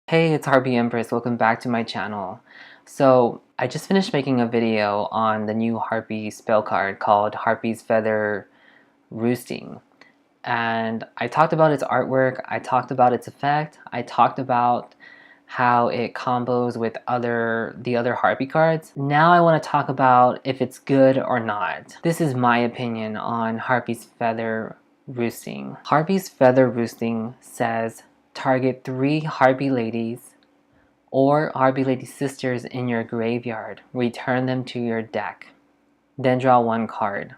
Hey, it's Harpie Empress. Welcome back to my channel. So, I just finished making a video on the new Harpy spell card called Harpies Feather Roosting. And I talked about its artwork, I talked about its effect, I talked about how it combos with the other Harpy cards. Now I want to talk about if it's good or not. This is my opinion on Harpies Feather Roosting. Harpies Feather Roosting says target 3 Harpy ladies or Harpy lady sisters in your graveyard. Return them to your deck. Then draw 1 card.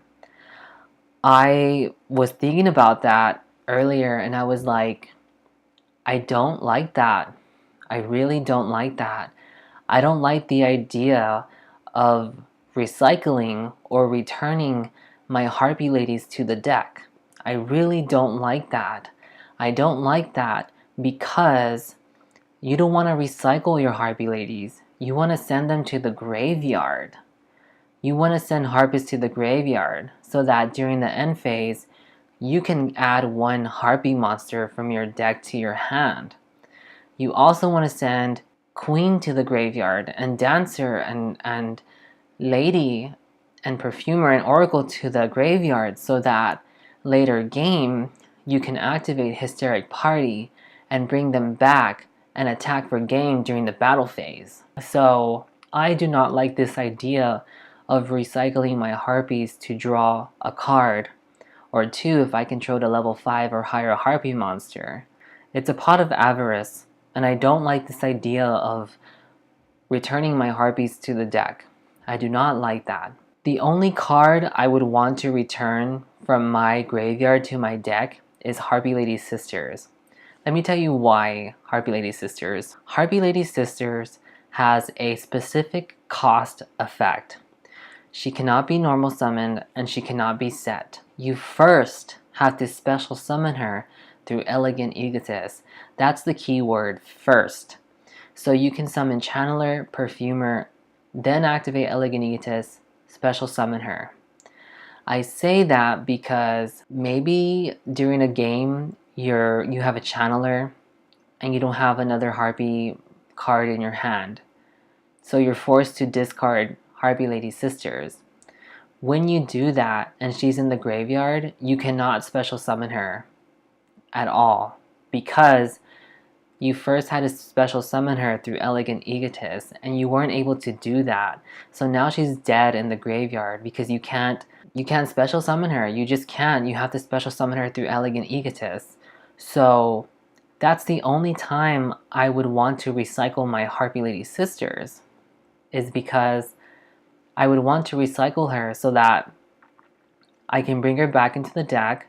I was thinking about that earlier and I was like, I don't like that. I really don't like that. I don't like the idea of recycling or returning my Harpy ladies to the deck. I really don't like that. I don't like that because you don't want to recycle your Harpy ladies. You want to send them to the graveyard. You want to send Harpies to the graveyard so that during the end phase, you can add 1 Harpy monster from your deck to your hand. You also want to send Queen to the graveyard and Dancer and Lady and Perfumer and Oracle to the graveyard so that later game you can activate Hysteric Party and bring them back and attack for game during the battle phase. So I do not like this idea of recycling my Harpies to draw a card or 2 if I control the level 5 or higher Harpy monster. It's a pot of avarice, and I don't like this idea of returning my Harpies to the deck. I do not like that. The only card I would want to return from my graveyard to my deck is Harpy Lady Sisters. Let me tell you why Harpy Lady Sisters. Harpy Lady Sisters has a specific cost effect. She cannot be normal summoned and she cannot be set. You first have to special summon her through Elegant Egotist. That's the key word, first. So you can summon Channeler, Perfumer, then activate Elegant Egotist, special summon her. I say that because maybe during a game you have a Channeler and you don't have another Harpy card in your hand. So you're forced to discard Harpy Lady Sisters. When you do that and she's in the graveyard, you cannot special summon her at all because you first had to special summon her through Elegant Egotist and you weren't able to do that. So now she's dead in the graveyard because you can't special summon her. You just can't. You have to special summon her through Elegant Egotist. So that's the only time I would want to recycle my Harpy Lady Sisters, is because I would want to recycle her so that I can bring her back into the deck,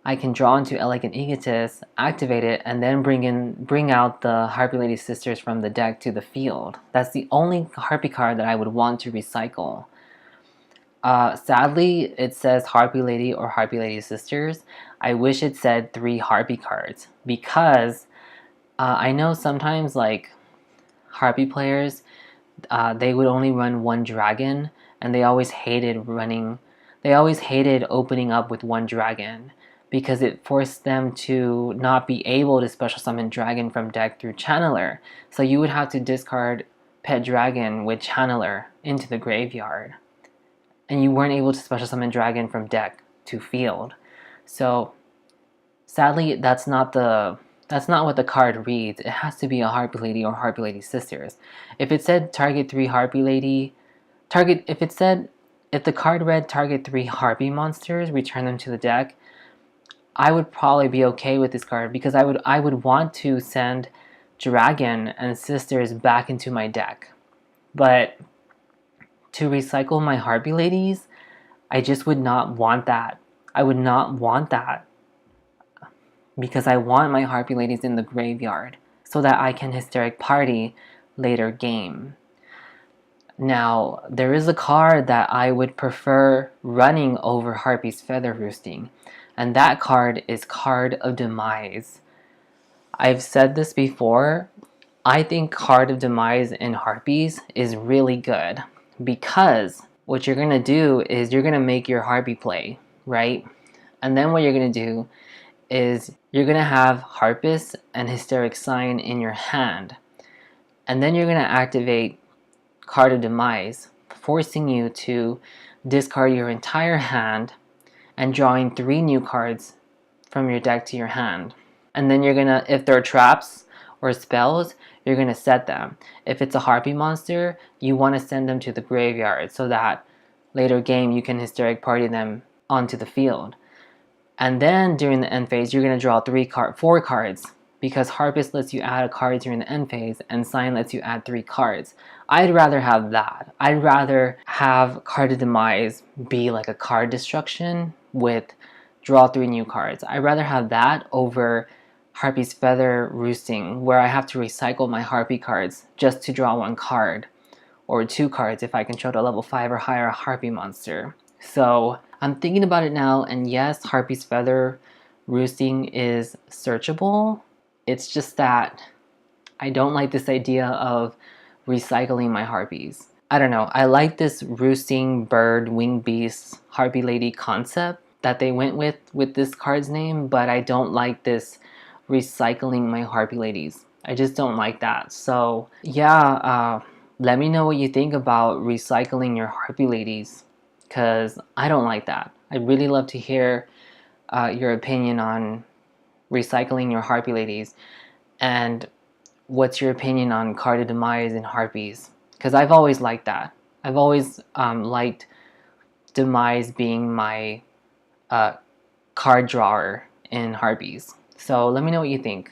I can draw into Elegant Egotist, activate it, and then bring out the Harpy Lady Sisters from the deck to the field. That's the only Harpy card that I would want to recycle. Sadly, it says Harpy Lady or Harpy Lady Sisters. I wish it said 3 Harpy cards because I know sometimes like Harpy players, they would only run 1 dragon and they always hated opening up with 1 dragon because it forced them to not be able to special summon dragon from deck through Channeler. So you would have to discard Pet Dragon with Channeler into the graveyard. And you weren't able to special summon dragon from deck to field. So sadly, that's not what the card reads. It has to be a Harpy Lady or Harpy Lady Sisters. If it said target 3 Harpy Lady, if the card read target 3 Harpy monsters, return them to the deck, I would probably be okay with this card because I would want to send Dragon and Sisters back into my deck. But to recycle my Harpy Ladies, I just would not want that. I would not want that because I want my Harpy Ladies in the graveyard so that I can Hysteric Party later game. Now, there is a card that I would prefer running over Harpies Feather Roosting, and that card is Card of Demise. I've said this before, I think Card of Demise in Harpies is really good because what you're gonna do is you're gonna make your Harpy play, right? And then what you're gonna do is you're gonna have Harpist and Hysteric Sign in your hand. And then you're gonna activate Card of Demise, forcing you to discard your entire hand and drawing 3 new cards from your deck to your hand. And then you're gonna, if there are traps or spells, you're gonna set them. If it's a Harpy monster, you wanna send them to the graveyard so that later game you can Hysteric Party them onto the field. And then during the end phase, you're gonna draw 4 cards, because Harpist lets you add a card during the end phase and Sign lets you add 3 cards. I'd rather have that. I'd rather have Card of Demise be like a card destruction with draw 3 new cards. I'd rather have that over Harpies Feather Roosting, where I have to recycle my Harpie cards just to draw 1 card, or 2 cards if I control a level 5 or higher Harpy monster. So I'm thinking about it now, and yes, Harpies Feather Roosting is searchable. It's just that I don't like this idea of recycling my Harpies. I don't know, I like this roosting bird winged beast Harpy lady concept that they went with this card's name, but I don't like this recycling my Harpy ladies. I just don't like that. So yeah, let me know what you think about recycling your Harpy ladies, because I don't like that. I'd really love to hear your opinion on recycling your Harpy ladies, and what's your opinion on Card of Demise and Harpies, because I've always liked that. I've always liked Demise being my card drawer in Harpies. So let me know what you think.